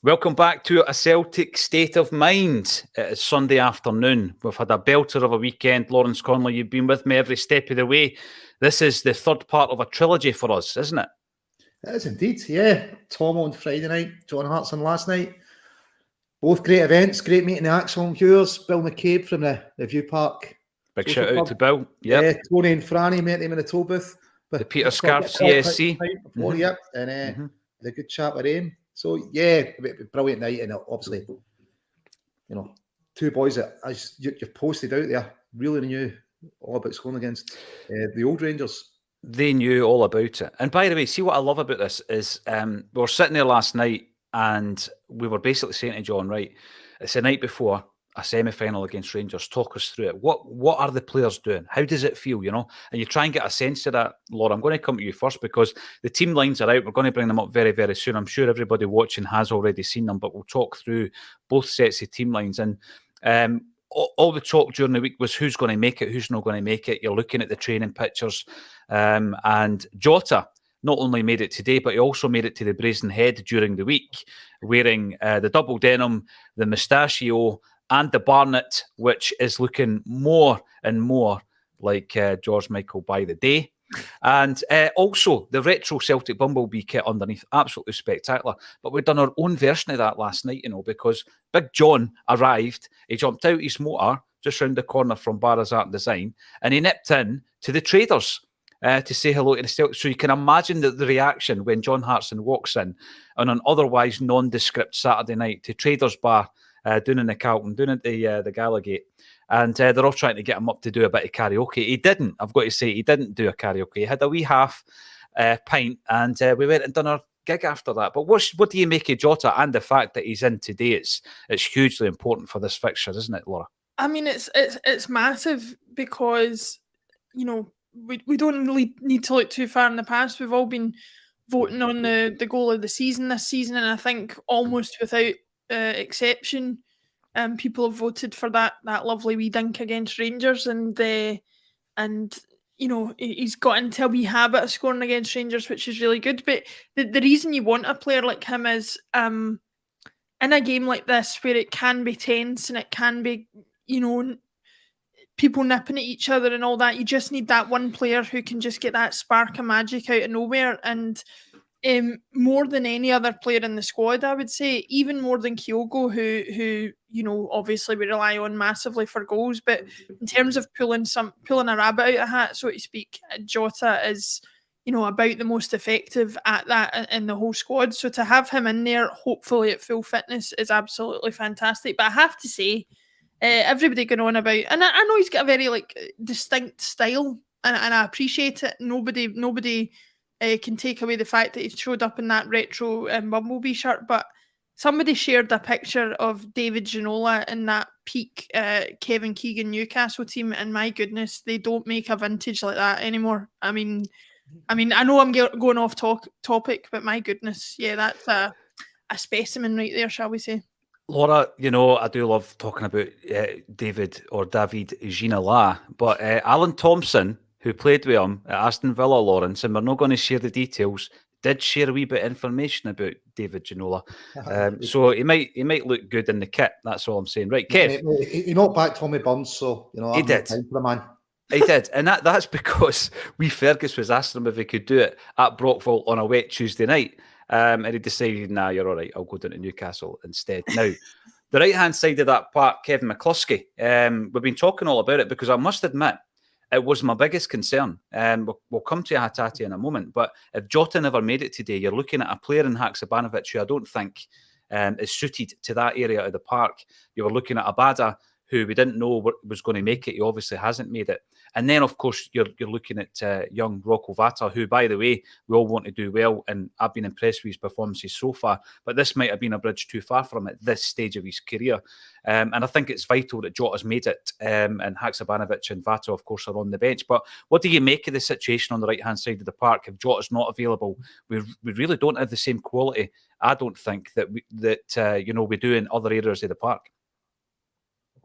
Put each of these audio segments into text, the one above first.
Welcome back to A Celtic State of Mind. It's Sunday afternoon. We've had a belter of a weekend. Lawrence Conley, you've been with me every step of the way. This is the third part of a trilogy for us, isn't it? It is indeed, yeah. Tom on Friday night, John Hart on last night. Both great events, great meeting the Acsom viewers. Bill McCabe from the View Park. Big shout out to Bill. Yep. Yeah, Tony and Franny met him in the tow booth. The Peter Scarf CSC. Before, Yep, and had a good chat with him. So, yeah, brilliant night. And obviously, two boys that, as you've posted out there, really knew all about scoring against the old Rangers. They knew all about it. And by the way, see what I love about this is we were sitting there last night and we were basically saying to John, right, it's the night before a semi-final against Rangers. Talk us through it. What are the players doing? How does it feel, And you try and get a sense of that. Laura, I'm going to come to you first because the team lines are out. We're going to bring them up very, very soon. I'm sure everybody watching has already seen them, but we'll talk through both sets of team lines. And all the talk during the week was who's going to make it, who's not going to make it. You're looking at the training pictures. And Jota not only made it today, but he also made it to the Brazen Head during the week, wearing the double denim, the mustachio, and the Barnet, which is looking more and more like George Michael by the day. And also the retro Celtic Bumblebee kit underneath, absolutely spectacular. But we've done our own version of that last night, Because Big John arrived. He jumped out his motor just round the corner from Barra's Art and Design, and he nipped in to the traders to say hello to the Celtic. So you can imagine the reaction when John Hartson walks in on an otherwise nondescript Saturday night to Traders Bar down in the Carlton, down at the Gallagate. And they're all trying to get him up to do a bit of karaoke. He didn't, I've got to say, he didn't do a karaoke. He had a wee half pint and we went and done our gig after that. But what do you make of Jota and the fact that he's in today? It's hugely important for this fixture, isn't it, Laura? I mean, it's massive because, we don't really need to look too far in the past. We've all been voting on the goal of the season this season, and I think almost without exception, people have voted for that lovely wee dink against Rangers, and he's got into a wee habit of scoring against Rangers, which is really good. But the reason you want a player like him is in a game like this where it can be tense and it can be, people nipping at each other and all that, you just need that one player who can just get that spark of magic out of nowhere. And more than any other player in the squad, I would say, even more than Kyogo, who obviously we rely on massively for goals, but in terms of pulling a rabbit out of a hat, so to speak, Jota is about the most effective at that in the whole squad. So to have him in there, hopefully at full fitness, is absolutely fantastic. But I have to say, everybody going on about, and I know he's got a very distinct style, and I appreciate it. Nobody can take away the fact that he showed up in that retro Bumblebee shirt, but somebody shared a picture of David Ginola in that peak Kevin Keegan Newcastle team, and my goodness, they don't make a vintage like that anymore. I mean, I know I'm going off topic, but my goodness, yeah, that's a specimen right there, shall we say. Laura, I do love talking about David Ginola, but Alan Thompson, who played with him at Aston Villa, Lawrence, and we're not going to share the details, did share a wee bit of information about David Ginola. So he might look good in the kit. That's all I'm saying. Right, Kev? He knocked back Tommy Burns, so, he did. Time for the man. He did, and that's because Fergus was asking him if he could do it at Brockville on a wet Tuesday night. And he decided, nah, you're all right, I'll go down to Newcastle instead. Now, the right-hand side of that park, Kevin McCluskey, we've been talking all about it because I must admit, it was my biggest concern. We'll come to Hatate in a moment, but if Jota never made it today, you're looking at a player in Haksabanovic who I don't think is suited to that area of the park. You were looking at Abada, who we didn't know was going to make it. He obviously hasn't made it. And then, of course, you're looking at young Rocco Vata, who, by the way, we all want to do well, and I've been impressed with his performances so far, but this might have been a bridge too far for him at this stage of his career. And I think it's vital that Jota's made it, and Haksabanovic and Vata, of course, are on the bench. But what do you make of the situation on the right-hand side of the park? If Jota's not available, we really don't have the same quality, I don't think, that we do in other areas of the park.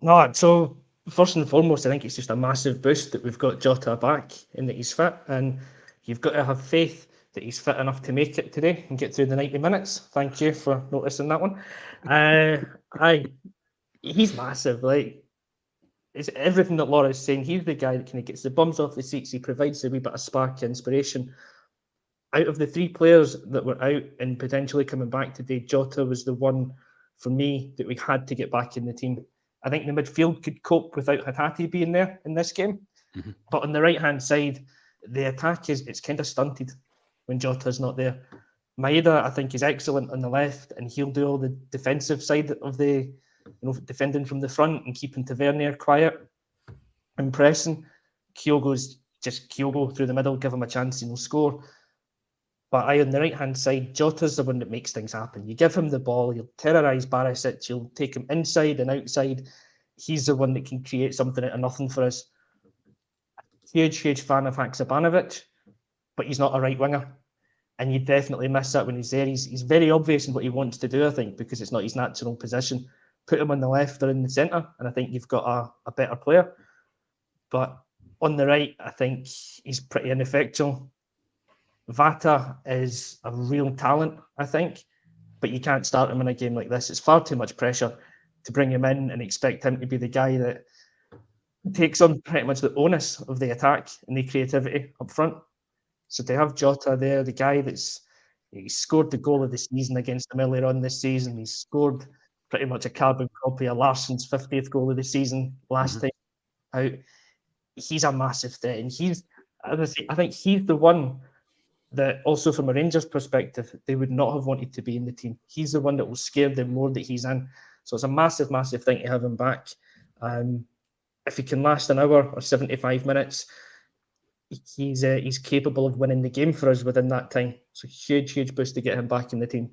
No, so first and foremost, I think it's just a massive boost that we've got Jota back and that he's fit, and you've got to have faith that he's fit enough to make it today and get through the 90 minutes. Thank you for noticing that one. He's massive. Like, it's everything that Laura's saying. He's the guy that kind of gets the bums off the seats. He provides a wee bit of spark of inspiration. Out of the three players that were out and potentially coming back today, Jota was the one for me that we had to get back in the team. I think the midfield could cope without Hatate being there in this game. Mm-hmm. But on the right-hand side, the attack it's kind of stunted when Jota's not there. Maeda, I think, is excellent on the left, and he'll do all the defensive side of the, defending from the front and keeping Tavernier quiet and pressing. Kyogo's just Kyogo through the middle, give him a chance and he'll score. But on the right-hand side, Jota's the one that makes things happen. You give him the ball, he'll terrorise Barisic, you'll take him inside and outside. He's the one that can create something out of nothing for us. Huge fan of Haksabanovic, but he's not a right winger. And you definitely miss that when he's there. He's very obvious in what he wants to do, I think, because it's not his natural position. Put him on the left or in the centre, and I think you've got a better player. But on the right, I think he's pretty ineffectual. Vata is a real talent, I think, but you can't start him in a game like this. It's far too much pressure to bring him in and expect him to be the guy that takes on pretty much the onus of the attack and the creativity up front. So to have Jota there, the guy he scored the goal of the season against them earlier on this season. He scored pretty much a carbon copy of Larsson's 50th goal of the season last time out. He's a massive threat, and I think he's the one that also from a Rangers perspective, they would not have wanted to be in the team. He's the one that will scare them more that he's in. So it's a massive thing to have him back. If he can last an hour or 75 minutes, he's capable of winning the game for us within that time. So huge boost to get him back in the team.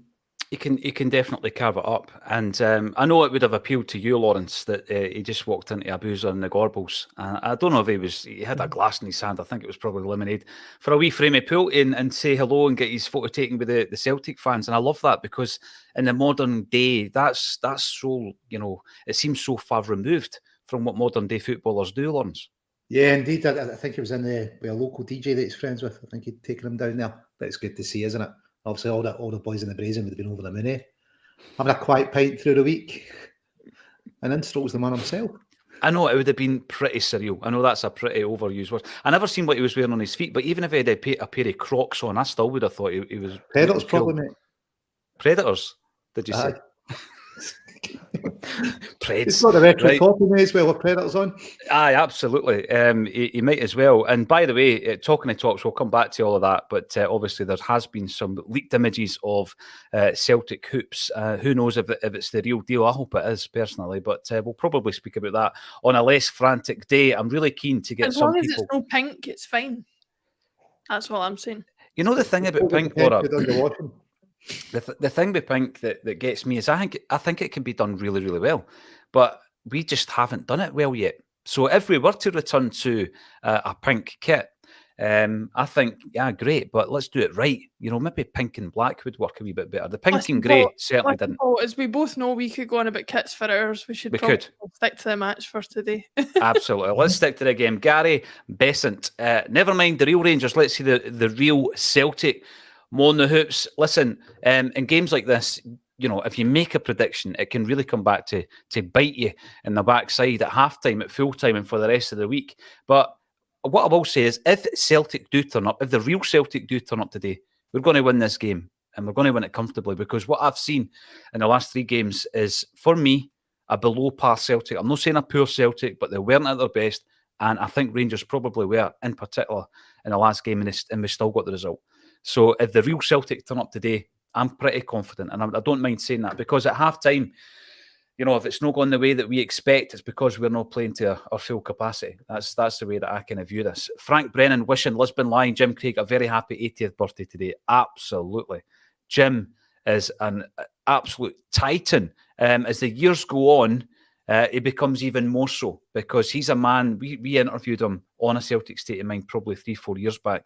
He can definitely carve it up, and I know it would have appealed to you, Lawrence, that he just walked into a boozer in the Gorbals. I don't know if he had a glass in his hand. I think it was probably lemonade for a wee frame of pull in and say hello and get his photo taken with the Celtic fans. And I love that because in the modern day, that's so it seems so far removed from what modern day footballers do, Lawrence. Yeah, indeed. I think he was in with a local DJ that he's friends with. I think he'd taken him down there. But it's good to see, isn't it? Obviously, all the boys in the Brazen would have been over the moon, eh? Having a quiet pint through the week. And then strolls the man himself. I know it would have been pretty surreal. I know that's a pretty overused word. I never seen what he was wearing on his feet, but even if he had a pair of Crocs on, I still would have thought he was... Predators, cool. probably, mate. Predators, did you say? Preds. It's got a retro right. copy, mate, as well, with Predators on. Aye, absolutely. He might as well. And by the way, talking of tops, we'll come back to all of that. But obviously, there has been some leaked images of Celtic hoops. Who knows if it's the real deal? I hope it is, personally. But we'll probably speak about that on a less frantic day. I'm really keen to get some people... As long as it's no pink, it's fine. That's what I'm saying. You know the thing about pink, Laura? The thing with pink that gets me is I think it can be done really, really well, but we just haven't done it well yet. So if we were to return to a pink kit, I think, yeah, great, but let's do it right. Maybe pink and black would work a wee bit better. The pink and grey certainly didn't. As we both know, we could go on about kits for hours. We should probably stick to the match for today. Absolutely. Let's stick to the game. Gary Besant, never mind the real Rangers. Let's see the real Celtic. More on the hoops. Listen, in games like this, if you make a prediction, it can really come back to bite you in the backside at halftime, at full time, and for the rest of the week. But what I will say is, if Celtic do turn up, if the real Celtic do turn up today, we're going to win this game, and we're going to win it comfortably, because what I've seen in the last 3 games is, for me, a below par Celtic. I'm not saying a poor Celtic, but they weren't at their best, and I think Rangers probably were, in particular, in the last game, and we still got the result. So if the real Celtic turn up today, I'm pretty confident, and I don't mind saying that, because at half-time, if it's not going the way that we expect, it's because we're not playing to our full capacity. That's the way that I kind of view this. Frank Brennan wishing Lisbon Lion Jim Craig a very happy 80th birthday today. Absolutely. Jim is an absolute titan. As the years go on, it becomes even more so, because he's a man, we interviewed him on a Celtic State of Mind probably 3-4 years back.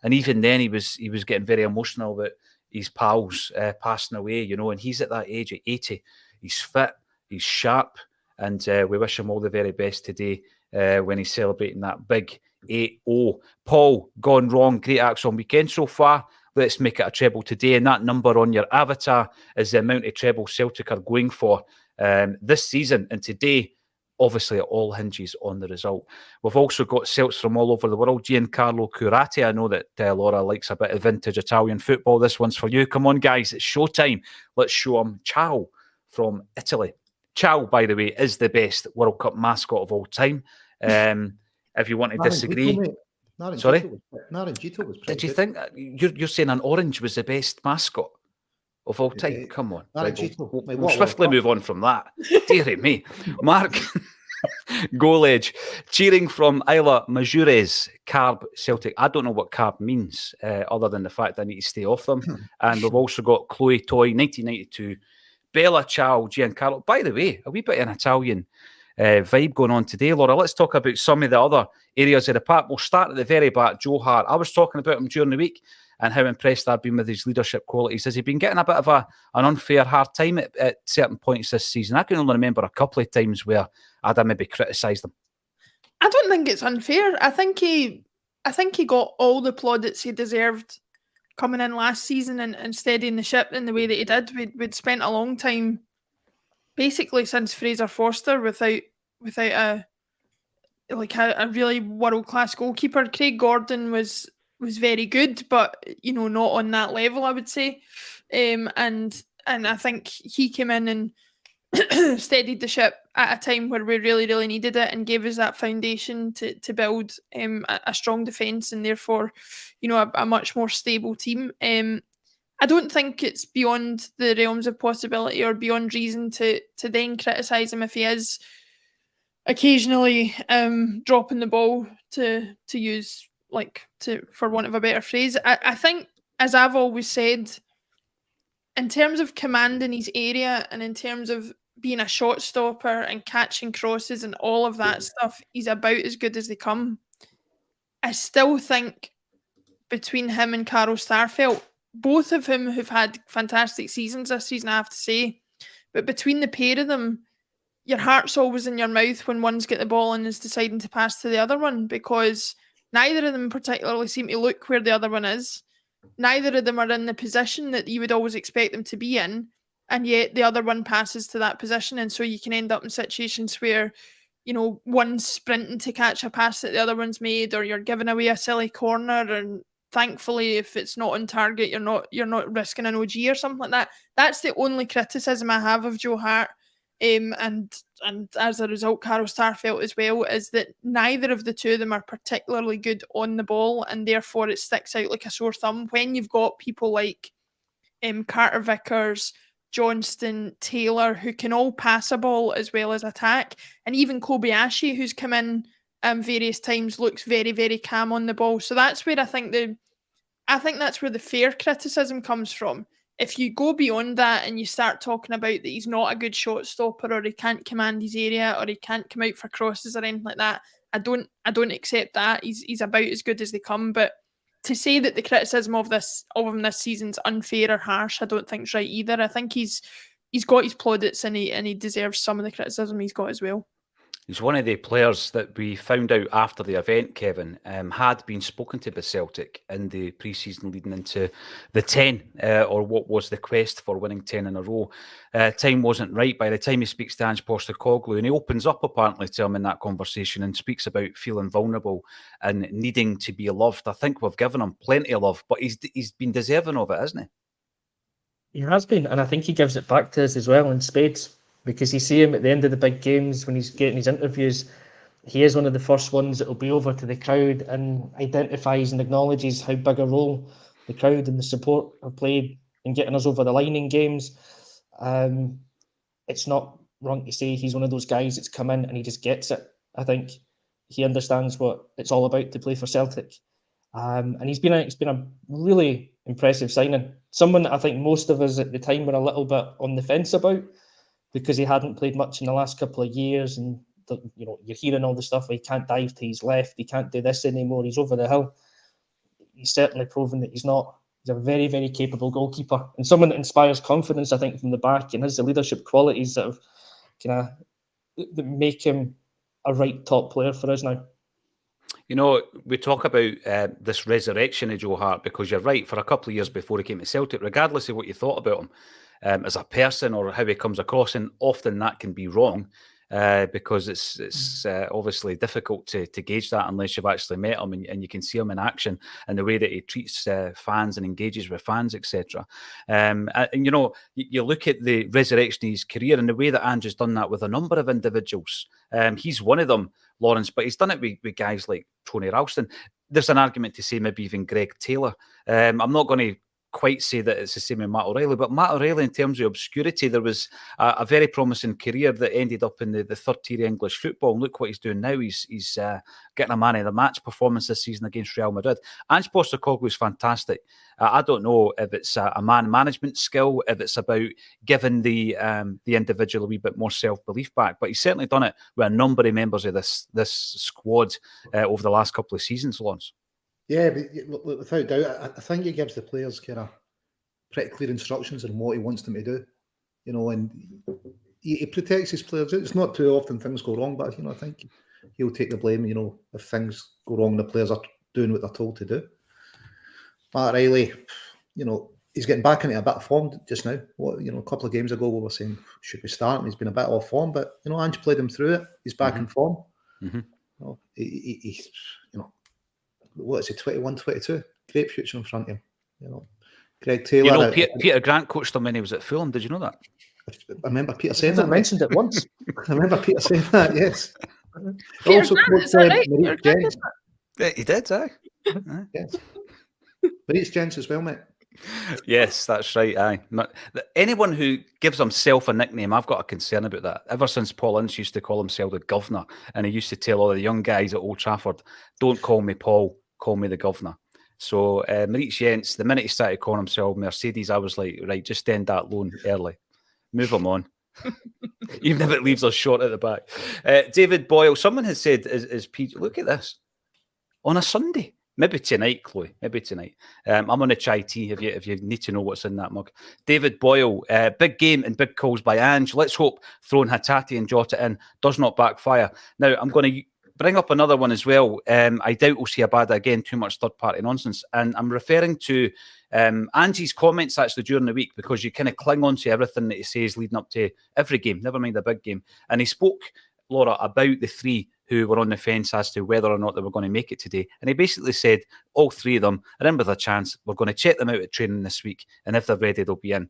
And even then, he was getting very emotional about his pals passing away, and he's at that age of 80. He's fit, he's sharp, and we wish him all the very best today when he's celebrating that big 8-0. Paul, gone wrong. Great Acsom weekend so far. let's make it a treble today. And that number on your avatar is the amount of treble Celtic are going for this season. And today, obviously, it all hinges on the result. We've also got Celts from all over the world. Giancarlo Curati. I know that Laura likes a bit of vintage Italian football. This one's for you. Come on, guys. It's showtime. Let's show them. Ciao from Italy. Ciao, by the way, is the best World Cup mascot of all time. If you want to disagree. Sorry? Naranjito was pretty Did you good. think that? You're saying an orange was the best mascot of all time? Yeah. Come on. Naranjito. We'll swiftly move on from that. Dear me. Mark, goal edge. Cheering from Isla Majures, Carb Celtic. I don't know what carb means, other than the fact I need to stay off them. And we've also got Chloe Toy, 1992. Bella Ciao, Giancarlo. By the way, a wee bit of an Italian vibe going on today, Laura. Let's talk about some of the other areas of the park. We'll start at the very back. Joe Hart. I was talking about him during the week and how impressed I've been with his leadership qualities. Has he been getting a bit of an unfair hard time at certain points this season? I can only remember a couple of times where I'd maybe criticised him. I don't think it's unfair. I think he got all the plaudits he deserved coming in last season and steadying the ship in the way that he did. We'd spent a long time, basically since Fraser Forster, without a really world-class goalkeeper. Craig Gordon was very good, but not on that level, I would say. And I think he came in and steadied the ship at a time where we really, really needed it and gave us that foundation to build a strong defence and therefore, a much more stable team. I don't think it's beyond the realms of possibility or beyond reason to then criticise him if he is occasionally dropping the ball to use, for want of a better phrase. I think, as I've always said, in terms of commanding his area and in terms of being a shot stopper and catching crosses and all of that stuff, he's about as good as they come. I still think between him and Carl Starfelt, both of whom have had fantastic seasons this season, I have to say, but between the pair of them, your heart's always in your mouth when one's got the ball and is deciding to pass to the other one, because neither of them particularly seem to look where the other one is. Neither of them are in the position that you would always expect them to be in, and yet the other one passes to that position, and so you can end up in situations where, one's sprinting to catch a pass that the other one's made, or you're giving away a silly corner, and thankfully, if it's not on target, you're not risking an OG or something like that. That's the only criticism I have of Joe Hart. And as a result, Carl Starfelt as well, is that neither of the two of them are particularly good on the ball, and therefore it sticks out like a sore thumb when you've got people like Carter Vickers, Johnston, Taylor, who can all pass a ball as well as attack, and even Kobayashi, who's come in various times, looks very, very calm on the ball. So that's where I think that's where the fair criticism comes from. If you go beyond that and you start talking about that he's not a good shot stopper, or he can't command his area, or he can't come out for crosses or anything like that, I don't accept that. He's about as good as they come. But to say that the criticism of him this season's unfair or harsh, I don't think is right either. I think he's got his plaudits and he deserves some of the criticism he's got as well. He's one of the players that we found out after the event, Kevin, had been spoken to by Celtic in the pre-season leading into the 10, or what was the quest for winning 10 in a row. Time wasn't right. By the time he speaks to Ange Postecoglou, and he opens up apparently to him in that conversation and speaks about feeling vulnerable and needing to be loved. I think we've given him plenty of love, but he's been deserving of it, hasn't he? He has been, and I think he gives it back to us as well in spades. Because you see him at the end of the big games when he's getting his interviews, he is one of the first ones that will be over to the crowd and identifies and acknowledges how big a role the crowd and the support have played in getting us over the line in games. It's not wrong to say he's one of those guys that's come in and he just gets it. I think he understands what it's all about to play for Celtic. And it's been a really impressive signing. Someone that I think most of us at the time were a little bit on the fence about, because he hadn't played much in the last couple of years, and you're hearing all the stuff. He can't dive to his left. He can't do this anymore. He's over the hill. He's certainly proven that he's not. He's a very, very capable goalkeeper and someone that inspires confidence, I think, from the back, and has the leadership qualities that have that make him a right top player for us now. You know, we talk about this resurrection of Joe Hart because you're right. For a couple of years before he came to Celtic, regardless of what you thought about him as a person or how he comes across, and often that can be wrong because it's obviously difficult to gauge that unless you've actually met him and you can see him in action and the way that he treats fans and engages with fans, etc. And you know, you look at the resurrection of his career and the way that Ange has done that with a number of individuals. He's one of them, Lawrence, but he's done it with guys like Tony Ralston. There's an argument to say maybe even Greg Taylor. I'm not going to quite say that it's the same with Matt O'Reilly, but Matt O'Reilly, in terms of obscurity, there was a very promising career that ended up in the third tier of English football. And look what he's doing now. He's getting a man of the match performance this season against Real Madrid. Ange Postecoglou is fantastic. I don't know if it's a man management skill, if it's about giving the individual a wee bit more self-belief back, but he's certainly done it with a number of members of this squad over the last couple of seasons, Lawrence. Yeah, but without doubt, I think he gives the players kind of pretty clear instructions on what he wants them to do, you know, and he protects his players. It's not too often things go wrong, but, you know, I think he'll take the blame, you know, if things go wrong, the players are doing what they're told to do. Matt O'Reilly, you know, he's getting back into a bit of form just now. A couple of games ago we were saying, should we start? And he's been a bit off form, but, you know, Ange played him through it. He's back in form. Mm-hmm. You know, he you know, what is he, 21, 22? Great future in front of him. You know, Greg Taylor. You know, Peter Grant coached him when he was at Fulham. Did you know that? I remember Peter saying I that. mentioned it once. I remember Peter saying that, yes. Peter Also Grant, coached is that right? Maurice Jens. Yeah, he did, aye. Yes. Maurice Jens as well, mate. Yes, that's right. Aye. Anyone who gives himself a nickname, I've got a concern about that. Ever since Paul Ince used to call himself the Governor, and he used to tell all the young guys at Old Trafford, "Don't call me Paul, call me the Governor." So Maurice Jens, the minute he started calling himself Mercedes, I was like, right, just end that loan early, move him on. Even if it leaves us short at the back. David Boyle, someone has said, is PG, look at this, on a Sunday. Maybe tonight, Chloe. Maybe tonight. I'm on a chai tea if you need to know what's in that mug. David Boyle, big game and big calls by Ange. Let's hope throwing Hatate and Jota in does not backfire. Now, I'm going to bring up another one as well. I doubt we'll see Abada again, too much third-party nonsense. And I'm referring to Ange's comments actually during the week, because you kind of cling on to everything that he says leading up to every game, never mind a big game. And he spoke, Laura, about the three who were on the fence as to whether or not they were going to make it today. And he basically said, all three of them are in with a chance. We're going to check them out at training this week. And if they're ready, they'll be in.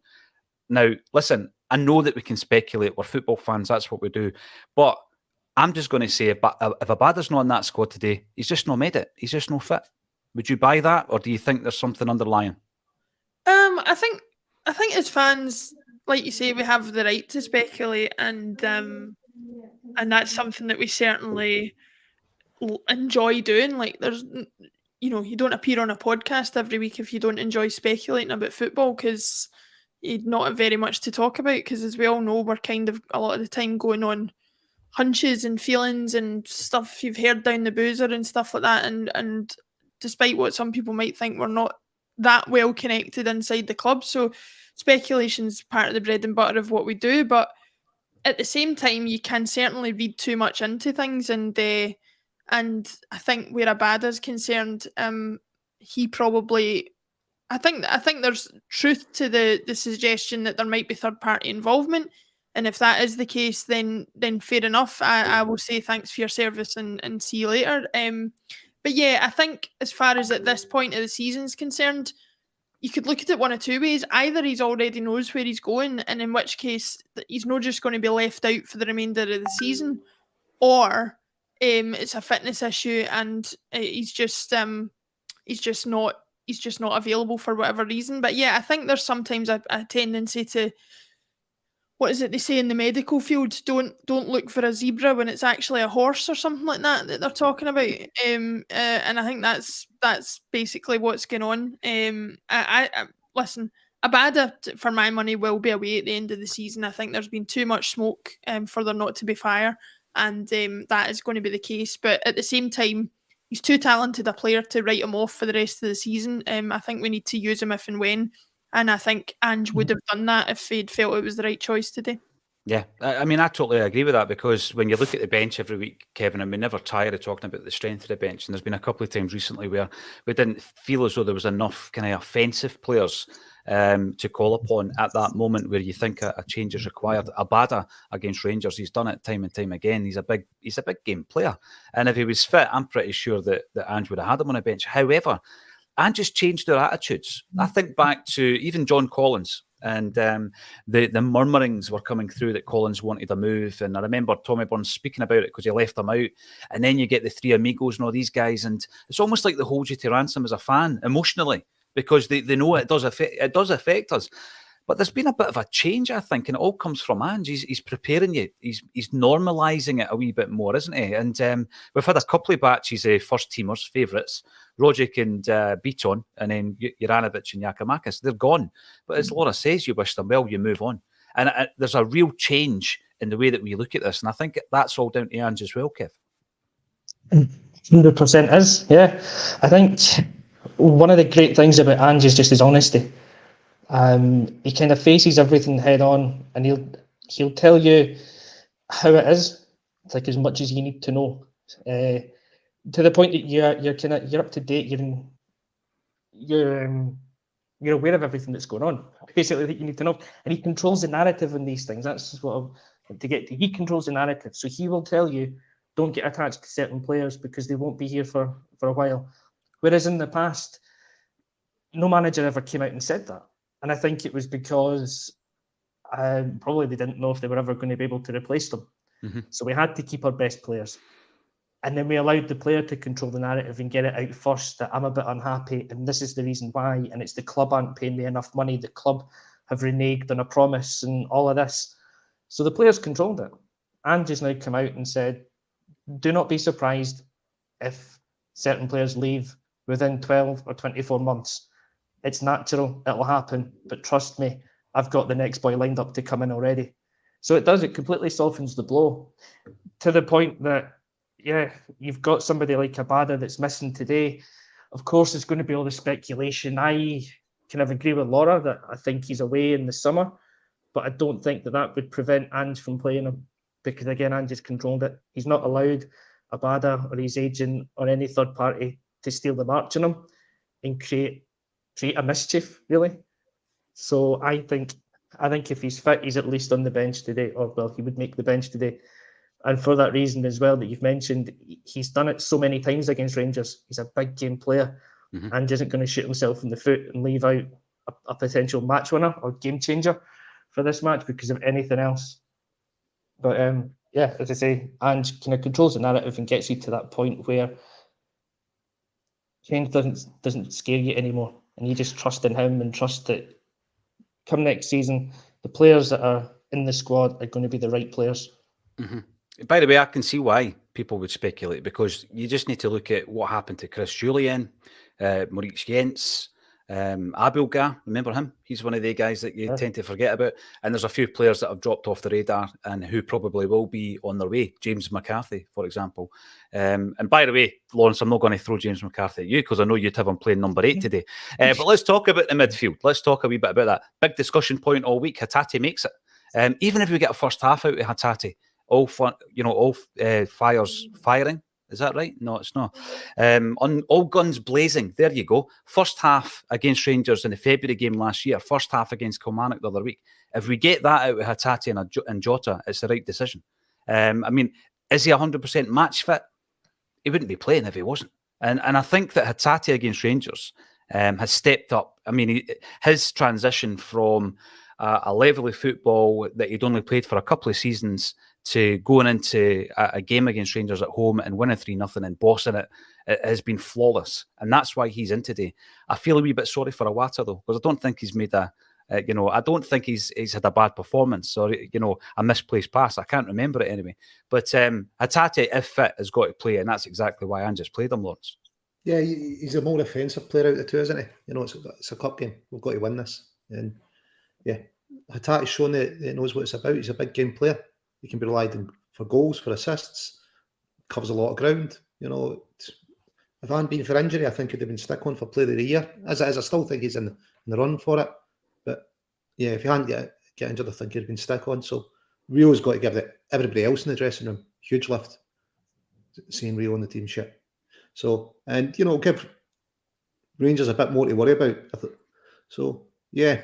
Now, listen, I know that we can speculate. We're football fans. That's what we do. But I'm just going to say, if Abada's not in that squad today, he's just not made it. He's just not fit. Would you buy that? Or do you think there's something underlying? I think as fans, like you say, we have the right to speculate, and that's something that we certainly enjoy doing. Like, there's, you know, you don't appear on a podcast every week if you don't enjoy speculating about football, because you'd not have very much to talk about, because as we all know, we're kind of a lot of the time going on hunches and feelings and stuff you've heard down the boozer and stuff like that, and despite what some people might think, we're not that well connected inside the club, so speculation's part of the bread and butter of what we do. But at the same time, you can certainly read too much into things, and I think where Abada's concerned, he probably, I think there's truth to the suggestion that there might be third party involvement, and if that is the case, then fair enough. I will say thanks for your service and see you later. But yeah, I think as far as at this point of the season's concerned, you could look at it one of two ways. Either he's already knows where he's going, and in which case he's not just going to be left out for the remainder of the season, or it's a fitness issue and he's just not available for whatever reason. But yeah, I think there's sometimes a tendency to, what is it they say in the medical field? Don't look for a zebra when it's actually a horse or something like that they're talking about. And I think that's basically what's going on. I listen, Abada, for my money, will be away at the end of the season. I think there's been too much smoke for there not to be fire, and that is going to be the case. But at the same time, he's too talented a player to write him off for the rest of the season. I think we need to use him if and when. And I think Ange would have done that if he'd felt it was the right choice today. Yeah, I mean, I totally agree with that, because when you look at the bench every week, Kevin, and we never tire of talking about the strength of the bench, and there's been a couple of times recently where we didn't feel as though there was enough kind of offensive players to call upon at that moment where you think a change is required. Abada against Rangers, he's done it time and time again. He's a big game player, and if he was fit, I'm pretty sure that Ange would have had him on a bench. However, Ange just changed their attitudes. I think back to even John Collins, and the murmurings were coming through that Collins wanted a move. And I remember Tommy Burns speaking about it because he left them out. And then you get the three amigos and all these guys, and it's almost like they hold you to ransom as a fan emotionally, because they know it does affect us. But there's been a bit of a change, I think, and it all comes from Ange. He's preparing you. He's normalising it a wee bit more, isn't he? And we've had a couple of batches of first teamers, favourites, Rogic and Beaton, and then Juranovic and Giakoumakis. They're gone. But as Laura says, you wish them well, you move on. And there's a real change in the way that we look at this. And I think that's all down to Ange as well, Kev. 100% is, yeah. I think one of the great things about Ange is just his honesty. He kind of faces everything head on, and he'll tell you how it is. It's like as much as you need to know, to the point that you're up to date. You're aware of everything that's going on. Basically, that you need to know, and he controls the narrative in these things. That's what I'm to get to. He controls the narrative, so he will tell you, don't get attached to certain players because they won't be here for a while. Whereas in the past, no manager ever came out and said that. And I think it was because probably they didn't know if they were ever going to be able to replace them. Mm-hmm. So we had to keep our best players. And then we allowed the player to control the narrative and get it out first that I'm a bit unhappy and this is the reason why. And it's the club aren't paying me enough money. The club have reneged on a promise and all of this. So the players controlled it. Ange has now come out and said, do not be surprised if certain players leave within 12 or 24 months. It's natural, it'll happen, but trust me, I've got the next boy lined up to come in already. So it completely softens the blow to the point that, yeah, you've got somebody like Abada that's missing today. Of course, there's going to be all the speculation. I kind of agree with Laura that I think he's away in the summer, but I don't think that would prevent Ange from playing him because, again, Ange has controlled it. He's not allowed Abada or his agent or any third party to steal the march on him and create a mischief, really. So I think if he's fit, he's at least on the bench today, or well, he would make the bench today. And for that reason as well that you've mentioned, he's done it so many times against Rangers. He's a big game player and isn't going to shoot himself in the foot and leave out a potential match winner or game changer for this match because of anything else. But yeah, as I say, Ange kind of controls the narrative and gets you to that point where change doesn't scare you anymore. And you just trust in him and trust that come next season, the players that are in the squad are going to be the right players. Mm-hmm. By the way, I can see why people would speculate, because you just need to look at what happened to Chris Jullien, Maurice Jens, Abelga. Remember him? He's one of the guys that you tend to forget about. And there's a few players that have dropped off the radar and who probably will be on their way. James McCarthy, for example. And by the way, Lawrence, I'm not going to throw James McCarthy at you because I know you'd have him playing number 8 today. But let's talk about the midfield. Let's talk a wee bit about that. Big discussion point all week. Hatate makes it. Even if we get a first half out of Hatate, all fires firing. Is that right? No, it's not. On all guns blazing. There you go. First half against Rangers in the February game last year. First half against Kilmarnock the other week. If we get that out of Hatate and Jota, it's the right decision. I mean, is he 100% match fit? He wouldn't be playing if he wasn't. And I think that Hatate against Rangers has stepped up. I mean, his transition from a level of football that he'd only played for a couple of seasons to going into a game against Rangers at home and winning 3-0 and bossing it has been flawless. And that's why he's in today. I feel a wee bit sorry for Iwata, though, because I don't think he's made I don't think he's had a bad performance or, a misplaced pass. I can't remember it anyway. But Hatate, if fit, has got to play, and that's exactly why Ange's played him, Lawrence. Yeah, he's a more offensive player out of the two, isn't he? It's a cup game. We've got to win this. And yeah, Hatate's shown that he knows what it's about. He's a big game player. He can be relied on for goals, for assists, covers a lot of ground. If it hadn't been for injury, I think he'd have been stuck on for player of the year. As it is, I still think he's in the run for it. But yeah, if he hadn't get injured, I think he'd have been stuck on. So Rio's got to give everybody else in the dressing room huge lift, seeing Rio on the team sheet. So, and give Rangers a bit more to worry about. So, yeah,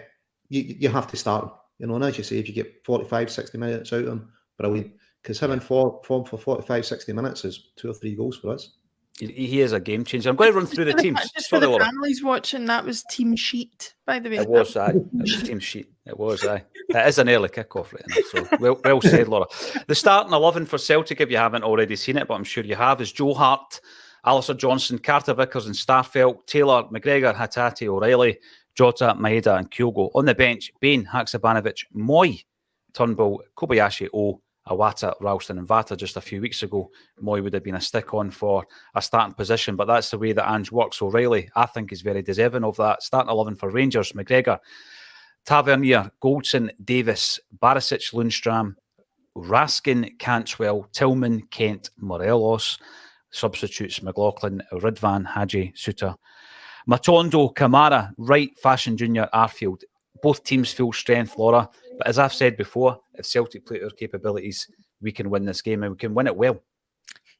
you have to start him. And as you say, if you get 45, 60 minutes out of him, brilliant. Because him in form for 45, 60 minutes is 2 or 3 goals for us. He is a game changer. I'm going to run through the teams. Just for the families watching, that was team sheet, by the way. It was, aye. It was team sheet. It was, aye. It is an early kickoff right now, so well said, Laura. The starting 11 for Celtic, if you haven't already seen it, but I'm sure you have, is Joe Hart, Alistair Johnston, Carter Vickers and Starfelt, Taylor, McGregor, Hatate, O'Reilly, Jota, Maeda and Kyogo. On the bench, Bain, Haksabanovic, Moy, Turnbull, Kobayashi, Awata, Ralston and Vata. Just a few weeks ago, Moy would have been a stick-on for a starting position, but that's the way that Ange works. O'Reilly, I think, is very deserving of that. Starting 11 for Rangers, McGregor, Tavernier, Goldson, Davis, Barisic, Lundstram, Raskin, Cantwell, Tillman, Kent, Morelos. Substitutes, McLaughlin, Ridvan, Hadji, Suter, Matondo, Kamara, Wright, Fashion Jr., Arfield. Both teams full strength, Laura. But as I've said before, if Celtic play to their capabilities, we can win this game and we can win it well.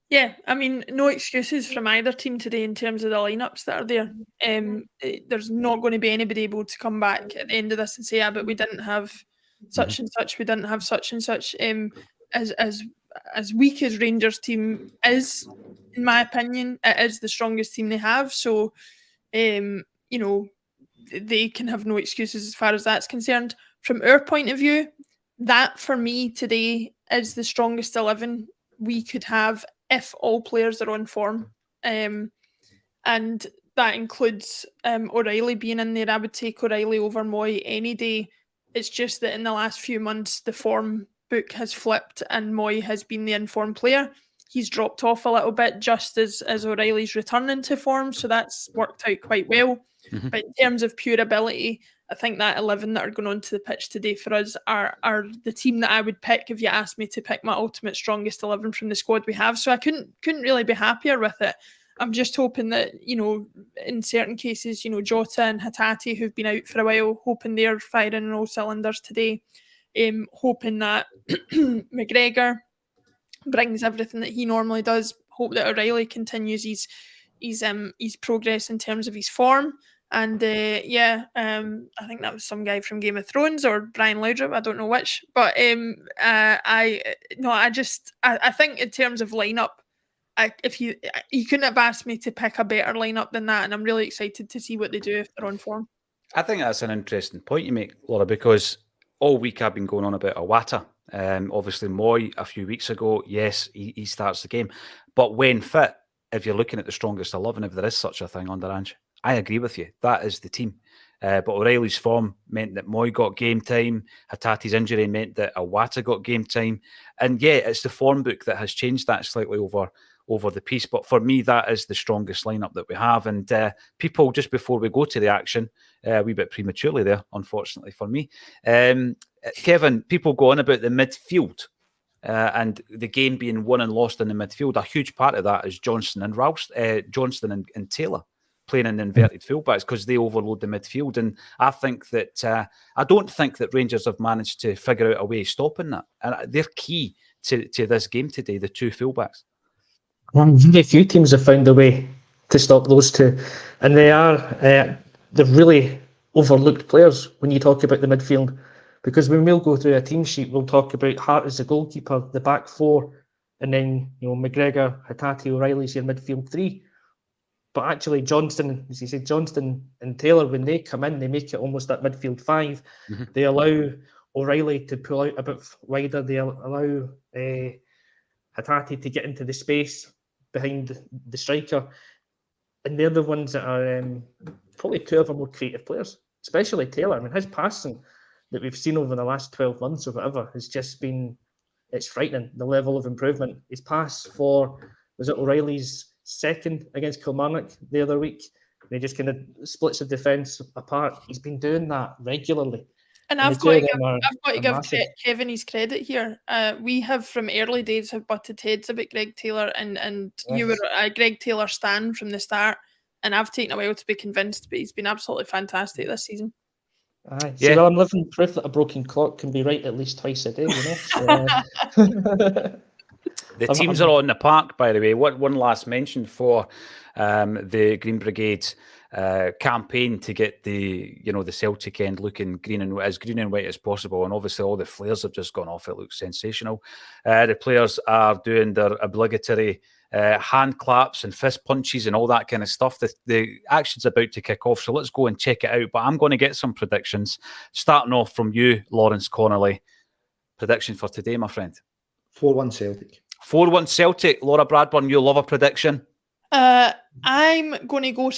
Yeah, I mean, no excuses from either team today in terms of the lineups that are there. There's not going to be anybody able to come back at the end of this and say, but we didn't have such and such, we didn't have such and such. As weak as Rangers team is, in my opinion, it is the strongest team they have. So, they can have no excuses as far as that's concerned. From our point of view, that for me today is the strongest 11 we could have if all players are on form. And that includes O'Reilly being in there. I would take O'Reilly over Moy any day. It's just that in the last few months, the form book has flipped and Moy has been the informed player. He's dropped off a little bit just as O'Reilly's returning to form, so that's worked out quite well. Mm-hmm. But in terms of pure ability, I think that 11 that are going onto the pitch today for us are the team that I would pick if you asked me to pick my ultimate strongest 11 from the squad we have. So I couldn't really be happier with it. I'm just hoping that, in certain cases, Jota and Hatate, who've been out for a while, hoping they're firing on all cylinders today. Hoping that McGregor brings everything that he normally does. Hope that O'Reilly continues his progress in terms of his form. And I think that was some guy from Game of Thrones or Brian Laudrup, I don't know which. But I think in terms of lineup, if you couldn't have asked me to pick a better lineup than that, and I'm really excited to see what they do if they're on form. I think that's an interesting point you make, Laura, because all week I've been going on about Awata. Obviously, Moy a few weeks ago, yes, he starts the game. But when fit, if you're looking at the strongest 11, if there is such a thing under Ange, I agree with you. That is the team. But O'Reilly's form meant that Moy got game time. Hatate's injury meant that Awata got game time. And yeah, it's the form book that has changed that slightly over the piece. But for me, that is the strongest lineup that we have. And people, just before we go to the action, a wee bit prematurely there, unfortunately for me, Kevin, people go on about the midfield and the game being won and lost in the midfield. A huge part of that is Johnston and Taylor playing in the inverted fullbacks because they overload the midfield. And I think that I don't think that Rangers have managed to figure out a way of stopping that. And they're key to this game today, the two fullbacks. Very few teams have found a way to stop those two, and they're really overlooked players when you talk about the midfield. Because when we'll go through a team sheet, we'll talk about Hart as the goalkeeper, the back four, and then McGregor, Hatate, O'Reilly's your midfield three. But actually, Johnston, as you said, Johnston and Taylor, when they come in, they make it almost that midfield five. Mm-hmm. They allow O'Reilly to pull out a bit wider. They allow Hatate to get into the space behind the striker. And they're the ones that are probably two of our more creative players, especially Taylor. I mean, his passing that we've seen over the last 12 months or whatever has just been, it's frightening, the level of improvement. His pass was it O'Reilly's second against Kilmarnock the other week? He just kind of splits the defence apart. He's been doing that regularly. And I've got to give Kevin his credit here. We have from early days have butted heads about Greg Taylor, and yes. You were a Greg Taylor stan from the start, and I've taken a while to be convinced, but he's been absolutely fantastic this season. Aye. Yeah. See, well, I'm living proof that a broken clock can be right at least twice a day, you know. So, The I'm- teams I'm- are on the park, by the way. One last mention for the Green Brigade's campaign to get the Celtic end looking as green and white as possible. And obviously all the flares have just gone off. It looks sensational. The players are doing their obligatory hand claps and fist punches and all that kind of stuff. The action's about to kick off, so let's go and check it out. But I'm going to get some predictions, starting off from you, Lawrence Connolly. Prediction for today, my friend. 4-1 Celtic. 4-1 Celtic. Laura Bradburn, you love a prediction. I'm going to go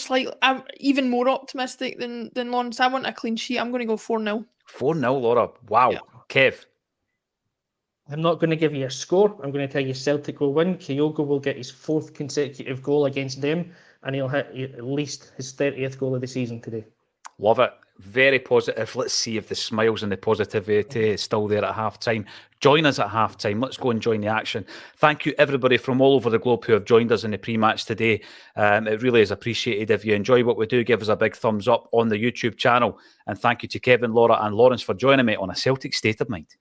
I'm even more optimistic than Lawrence. I want a clean sheet. I'm going to go 4-0. 4-0, Laura. Wow. Yeah. Kev. I'm not going to give you a score. I'm going to tell you Celtic will win. Kyogo will get his 4th consecutive goal against them, and he'll hit at least his 30th goal of the season today. Love it. Very positive. Let's see if the smiles and the positivity is still there at half-time. Join us at half-time. Let's go and join the action. Thank you, everybody from all over the globe who have joined us in the pre-match today. It really is appreciated. If you enjoy what we do, give us a big thumbs up on the YouTube channel. And thank you to Kevin, Laura and Lawrence for joining me on A Celtic State of Mind.